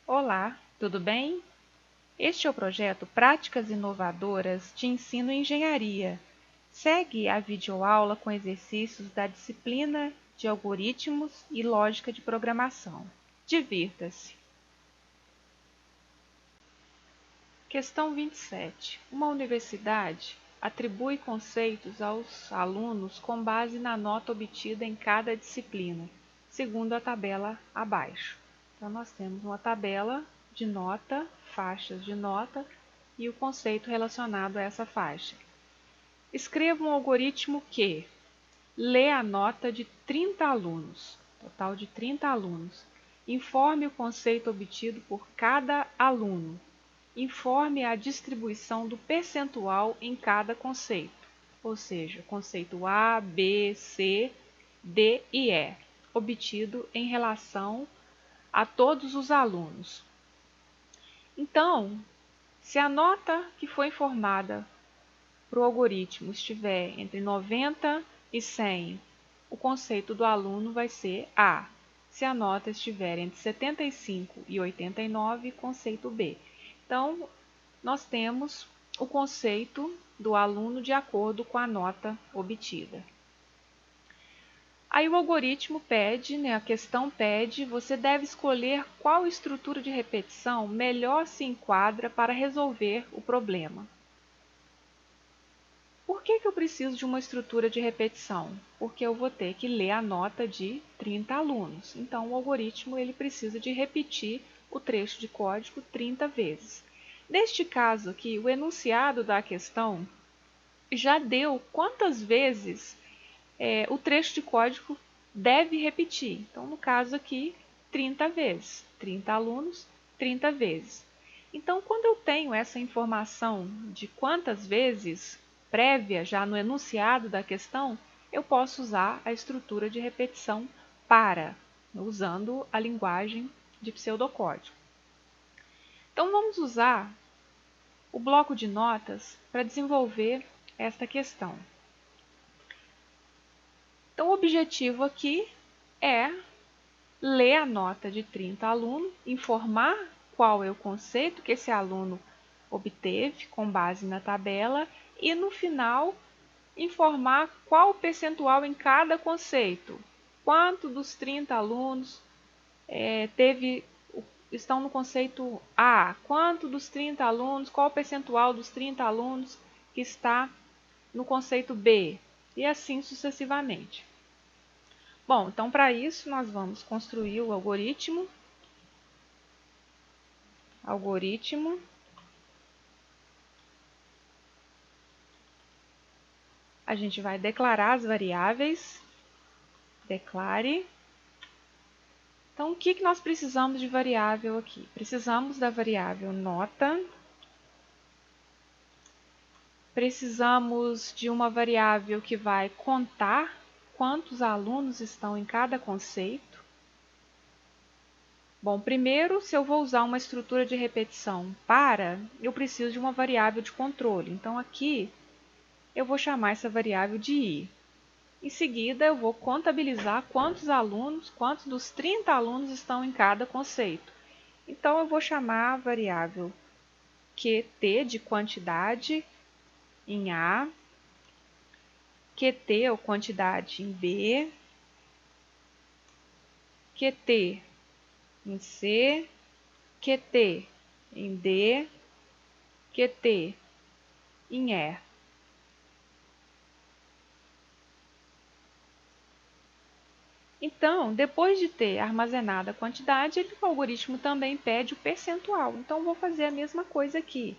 Olá, tudo bem? Este é o projeto Práticas Inovadoras de Ensino em Engenharia. Segue a videoaula com exercícios da disciplina de Algoritmos e Lógica de Programação. Divirta-se! Questão 27. Uma universidade atribui conceitos aos alunos com base na nota obtida em cada disciplina, segundo a tabela abaixo. Então, nós temos uma tabela de nota, faixas de nota e o conceito relacionado a essa faixa. Escreva um algoritmo que lê a nota de 30 alunos, total de 30 alunos. Informe o conceito obtido por cada aluno. Informe a distribuição do percentual em cada conceito, ou seja, conceito A, B, C, D e E, obtido em relação a todos os alunos. Então, se a nota que foi informada para o algoritmo estiver entre 90 e 100, o conceito do aluno vai ser A. Se a nota estiver entre 75 e 89, conceito B. Então, nós temos o conceito do aluno de acordo com a nota obtida. Aí o algoritmo pede, a questão pede, você deve escolher qual estrutura de repetição melhor se enquadra para resolver o problema. Por que eu preciso de uma estrutura de repetição? Porque eu vou ter que ler a nota de 30 alunos. Então, o algoritmo ele precisa de repetir o trecho de código 30 vezes. Neste caso aqui, o enunciado da questão já deu quantas vezes o trecho de código deve repetir. Então, no caso aqui, 30 vezes. 30 alunos, 30 vezes. Então, quando eu tenho essa informação de quantas vezes prévia já no enunciado da questão, eu posso usar a estrutura de repetição para, usando a linguagem de pseudocódigo. Então, vamos usar o bloco de notas para desenvolver esta questão. Então, o objetivo aqui é ler a nota de 30 alunos, informar qual é o conceito que esse aluno obteve com base na tabela e, no final, informar qual o percentual em cada conceito. Quanto dos 30 alunos estão no conceito A? Quanto dos 30 alunos, qual o percentual dos 30 alunos que está no conceito B? E assim sucessivamente. Bom, então para isso nós vamos construir o algoritmo. A gente vai declarar as variáveis. Declare. Então, o que nós precisamos de variável aqui? Precisamos da variável nota. Precisamos de uma variável que vai contar quantos alunos estão em cada conceito. Bom, primeiro, se eu vou usar uma estrutura de repetição eu preciso de uma variável de controle. Então, aqui, eu vou chamar essa variável de i. Em seguida, eu vou contabilizar quantos dos 30 alunos estão em cada conceito. Então, eu vou chamar a variável QT de quantidade em A, QT ou quantidade em B, QT em C, QT em D, QT em E. Então, depois de ter armazenado a quantidade, o algoritmo também pede o percentual. Então, vou fazer a mesma coisa aqui.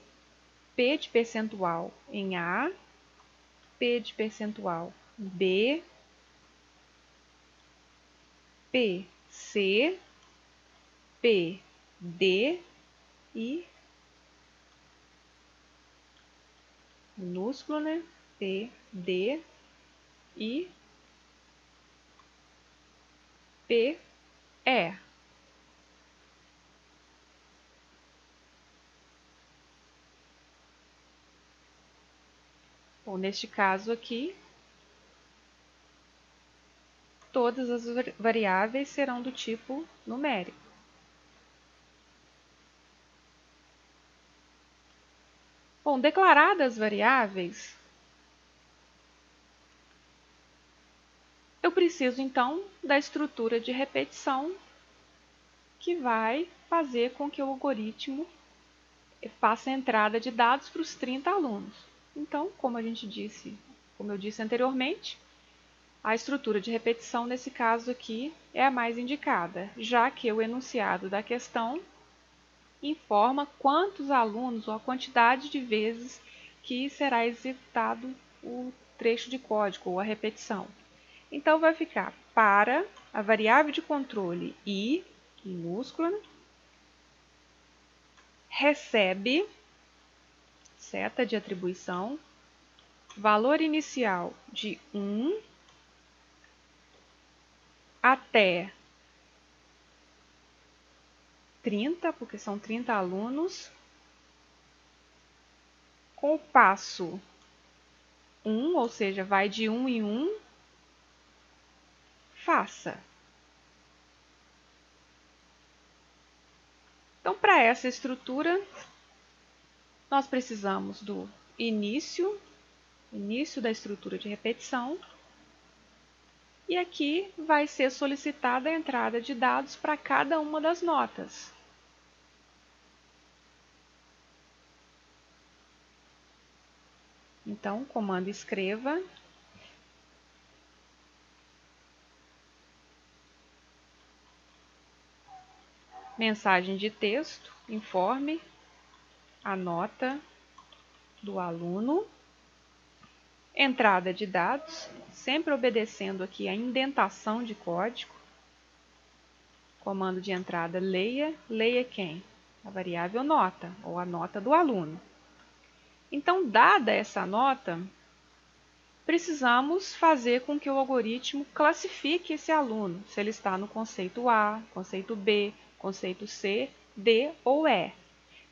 P de percentual em A, P de percentual em B, P, C, P, D e minúsculo, P, D e P, E. Bom, neste caso aqui, todas as variáveis serão do tipo numérico. Bom, declaradas variáveis, eu preciso então da estrutura de repetição que vai fazer com que o algoritmo faça a entrada de dados para os 30 alunos. Então, como eu disse anteriormente, a estrutura de repetição nesse caso aqui é a mais indicada, já que o enunciado da questão informa quantos alunos ou a quantidade de vezes que será executado o trecho de código ou a repetição. Então, vai ficar para a variável de controle I, minúscula, recebe, seta de atribuição, valor inicial de 1 até 30, porque são 30 alunos, com o passo 1, ou seja, vai de 1 em 1, faça. Então, para essa estrutura, nós precisamos do início da estrutura de repetição, e aqui vai ser solicitada a entrada de dados para cada uma das notas. Então, comando escreva, mensagem de texto, informe a nota do aluno, entrada de dados, sempre obedecendo aqui a indentação de código, comando de entrada leia, leia quem? A variável nota, ou a nota do aluno. Então, dada essa nota, precisamos fazer com que o algoritmo classifique esse aluno, se ele está no conceito A, conceito B, conceito C, D ou E.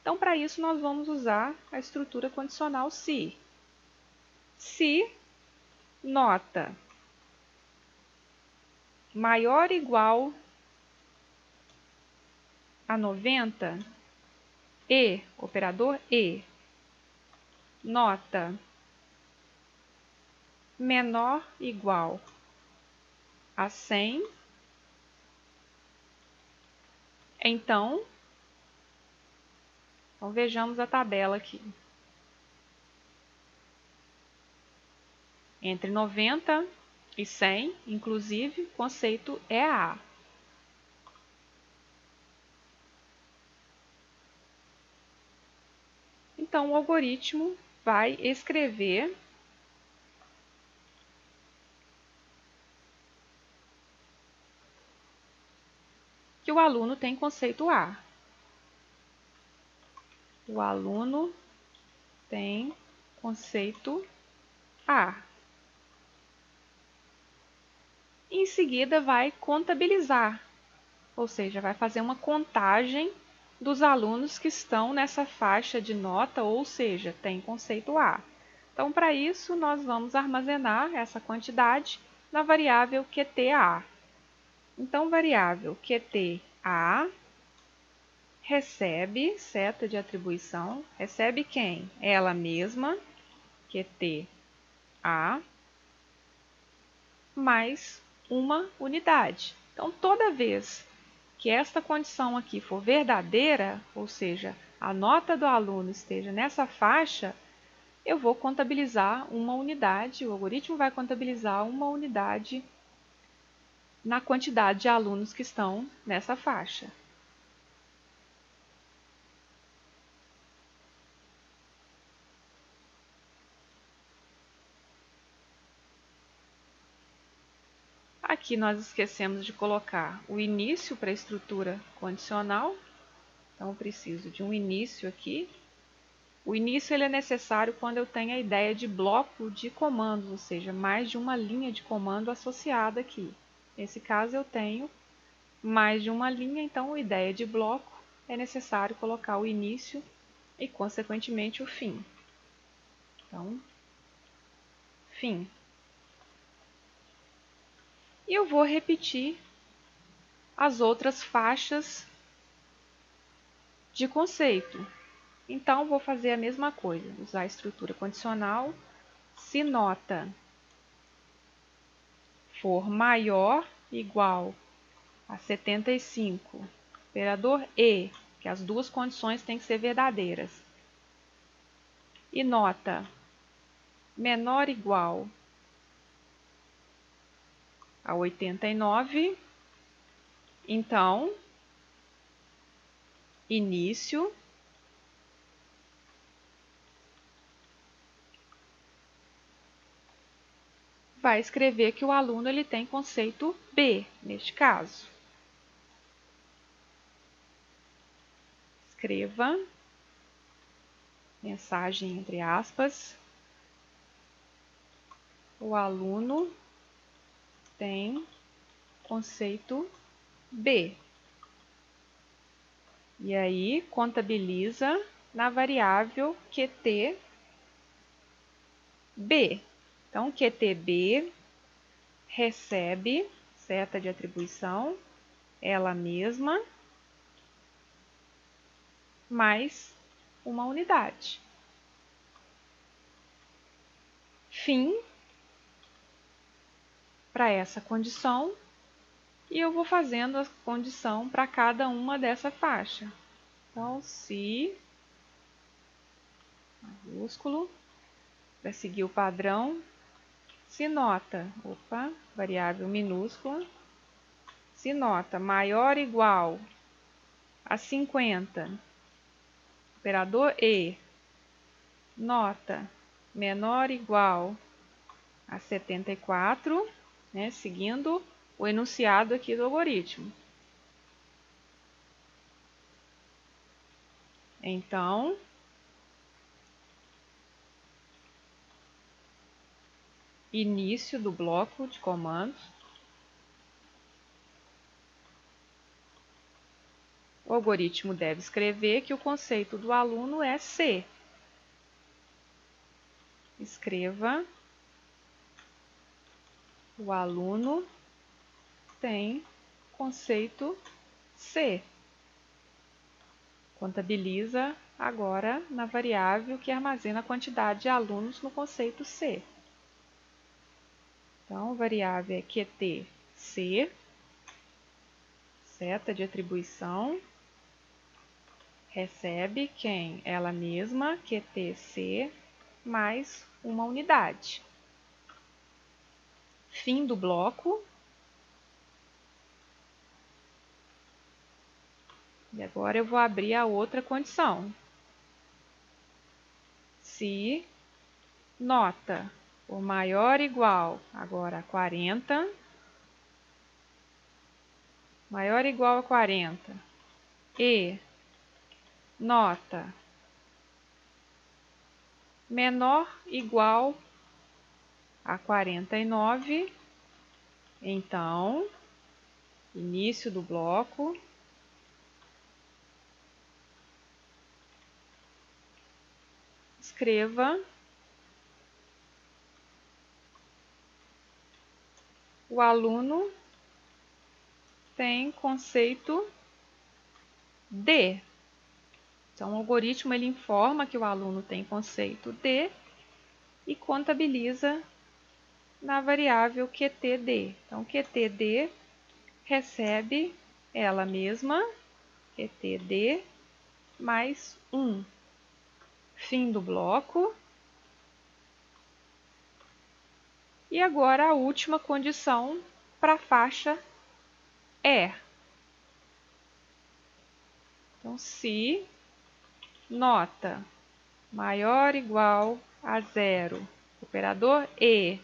Então, para isso, nós vamos usar a estrutura condicional se. Se nota maior ou igual a 90, e, operador E, nota menor ou igual a 100, então vejamos a tabela aqui. Entre 90 e 100, inclusive, o conceito é A. Então, o algoritmo vai escrever que o aluno tem conceito A. O aluno tem conceito A. Em seguida, vai contabilizar, ou seja, vai fazer uma contagem dos alunos que estão nessa faixa de nota, ou seja, tem conceito A. Então, para isso, nós vamos armazenar essa quantidade na variável QTA. Então, variável QTA recebe, seta de atribuição, recebe quem? Ela mesma, QTA, mais uma unidade. Então, toda vez que esta condição aqui for verdadeira, ou seja, a nota do aluno esteja nessa faixa, eu vou contabilizar uma unidade, o algoritmo vai contabilizar uma unidade na quantidade de alunos que estão nessa faixa. Aqui nós esquecemos de colocar o início para a estrutura condicional. Então, eu preciso de um início aqui. O início ele é necessário quando eu tenho a ideia de bloco de comandos, ou seja, mais de uma linha de comando associada aqui. Nesse caso, eu tenho mais de uma linha, então a ideia de bloco é necessário colocar o início e, consequentemente, o fim. Então, fim. E eu vou repetir as outras faixas de conceito. Então, vou fazer a mesma coisa, usar a estrutura condicional. Se nota for maior ou igual a 75, operador E, que as duas condições têm que ser verdadeiras, e nota menor ou igual a 89, então, início vai escrever que o aluno ele tem conceito B, neste caso. Escreva, mensagem entre aspas, o aluno tem conceito B. E aí, contabiliza na variável QTB. Então, QTB recebe seta de atribuição, ela mesma, mais uma unidade. Fim para essa condição. E eu vou fazendo a condição para cada uma dessa faixa. Então, se maiúsculo, para seguir o padrão, se nota, variável minúscula, se nota maior ou igual a 50, operador E, nota menor ou igual a 74, né, seguindo o enunciado aqui do algoritmo. Então, início do bloco de comandos. O algoritmo deve escrever que o conceito do aluno é C. Escreva: o aluno tem conceito C. Contabiliza agora na variável que armazena a quantidade de alunos no conceito C. Então, a variável é QTC, seta de atribuição, recebe quem? Ela mesma, QTC, mais uma unidade. Fim do bloco. E agora eu vou abrir a outra condição. Se nota for maior ou igual agora a 40, maior ou igual a 40, e nota menor ou igual a 49, então, início do bloco, escreva o aluno tem conceito D. Então, o algoritmo ele informa que o aluno tem conceito D e contabiliza na variável QTD. Então, QTD recebe ela mesma, QTD, mais 1. Fim do bloco. E agora a última condição para a faixa E. Então, se nota maior ou igual a 0, operador E,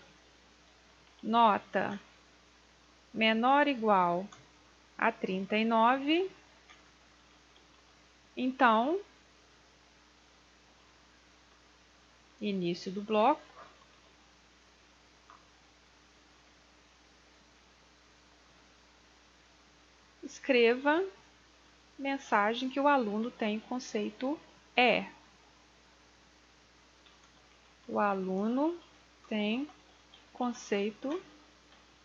nota menor ou igual a 39, então, início do bloco, escreva mensagem que o aluno tem conceito E. O aluno tem conceito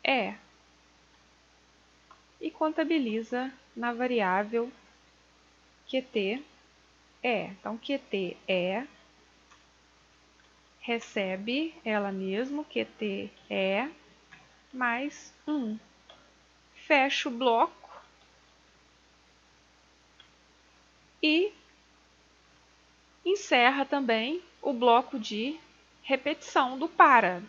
E. E contabiliza na variável QT é. Então, QT é, recebe ela mesmo, QT é, mais 1. Fecho o bloco e encerra também o bloco de repetição do para.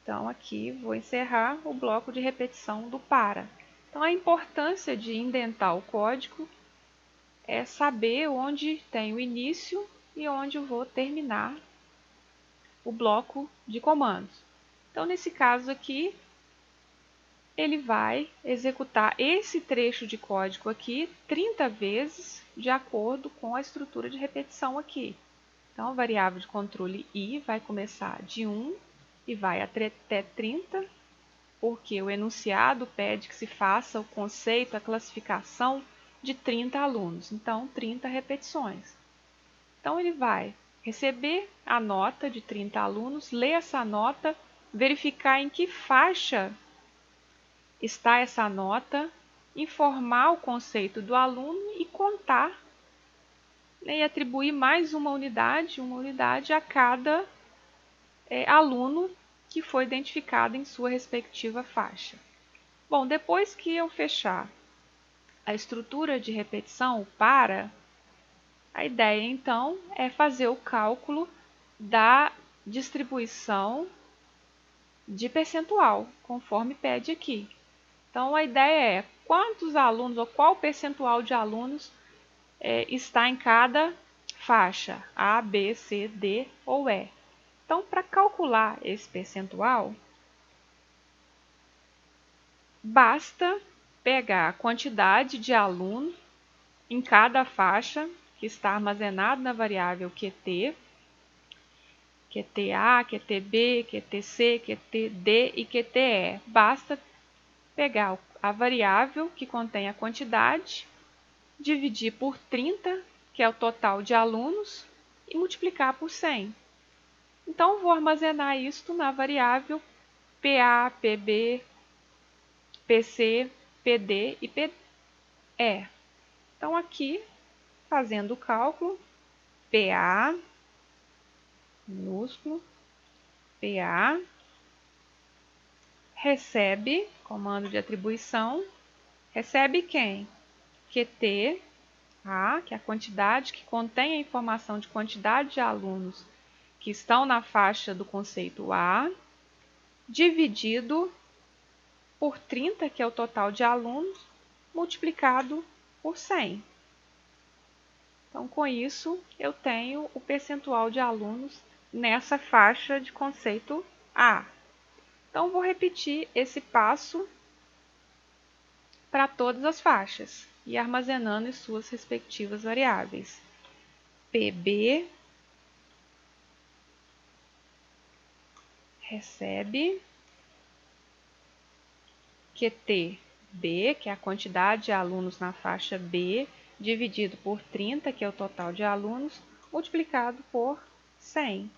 Então, aqui vou encerrar o bloco de repetição do para. Então, a importância de indentar o código é saber onde tem o início e onde eu vou terminar o bloco de comandos. Então, nesse caso aqui, ele vai executar esse trecho de código aqui 30 vezes de acordo com a estrutura de repetição aqui. Então, a variável de controle I vai começar de 1 e vai até 30, porque o enunciado pede que se faça o conceito, a classificação de 30 alunos. Então, 30 repetições. Então, ele vai receber a nota de 30 alunos, ler essa nota, verificar em que faixa está essa nota, informar o conceito do aluno e contar, né, e atribuir mais uma unidade a cada aluno que foi identificado em sua respectiva faixa. Bom, depois que eu fechar a estrutura de repetição, o para, a ideia então é fazer o cálculo da distribuição de percentual, conforme pede aqui. Então, a ideia é quantos alunos ou qual percentual de alunos está em cada faixa, A, B, C, D ou E. Então, para calcular esse percentual, basta pegar a quantidade de alunos em cada faixa que está armazenado na variável QT, QTA, QTB, QTC, QTD e QTE. Basta pegar a variável que contém a quantidade, dividir por 30, que é o total de alunos, e multiplicar por 100. Então, vou armazenar isto na variável PA, PB, PC, PD e PE. Então, aqui, fazendo o cálculo, PA, minúsculo, PA, recebe, comando de atribuição, recebe quem? QT, que é a quantidade que contém a informação de quantidade de alunos que estão na faixa do conceito A, dividido por 30, que é o total de alunos, multiplicado por 100. Então, com isso, eu tenho o percentual de alunos nessa faixa de conceito A. Então, vou repetir esse passo para todas as faixas e armazenando em suas respectivas variáveis. PB recebe QTB, que é a quantidade de alunos na faixa B, dividido por 30, que é o total de alunos, multiplicado por 100.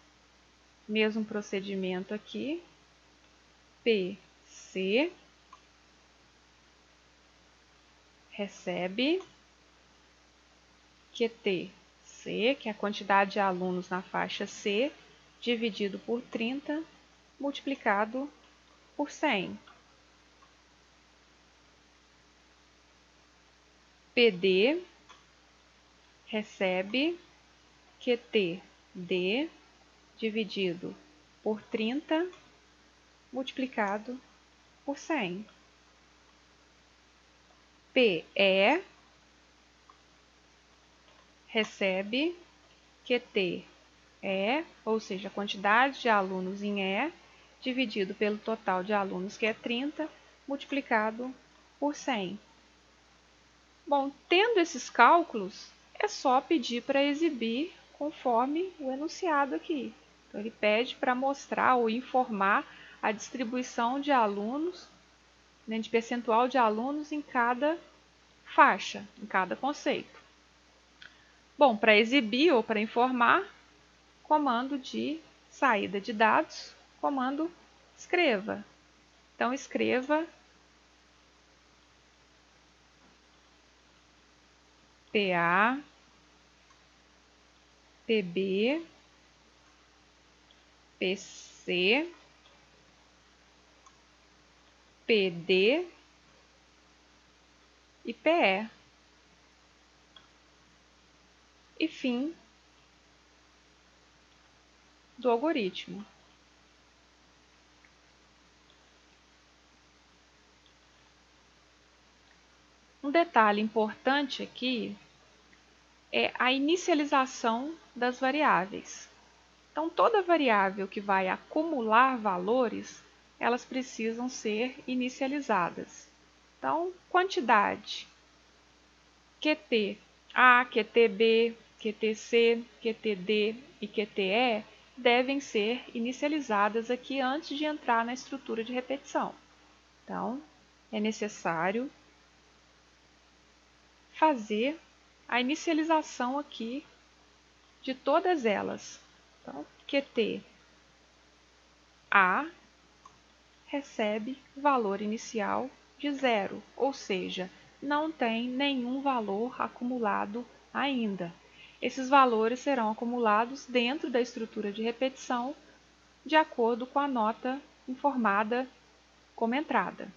Mesmo procedimento aqui. PC recebe QTC, que é a quantidade de alunos na faixa C, dividido por 30, multiplicado por 100. PD recebe QTD dividido por 30, multiplicado por 100. PE recebe QTE, ou seja, a quantidade de alunos em E, dividido pelo total de alunos, que é 30, multiplicado por 100. Bom, tendo esses cálculos, é só pedir para exibir conforme o enunciado aqui. Então, ele pede para mostrar ou informar a distribuição de alunos, né, de percentual de alunos em cada faixa, em cada conceito. Bom, para exibir ou para informar, comando de saída de dados, comando escreva. Então, escreva PA PB, PC, PD e PE. E fim do algoritmo. Um detalhe importante aqui é a inicialização das variáveis. Então, toda variável que vai acumular valores, elas precisam ser inicializadas. Então, quantidade, QT-A, QT-B, QT-C, QT-D e QT-E devem ser inicializadas aqui antes de entrar na estrutura de repetição. Então, é necessário fazer a inicialização aqui de todas elas. Então, QT-A recebe valor inicial de 0, ou seja, não tem nenhum valor acumulado ainda. Esses valores serão acumulados dentro da estrutura de repetição de acordo com a nota informada como entrada.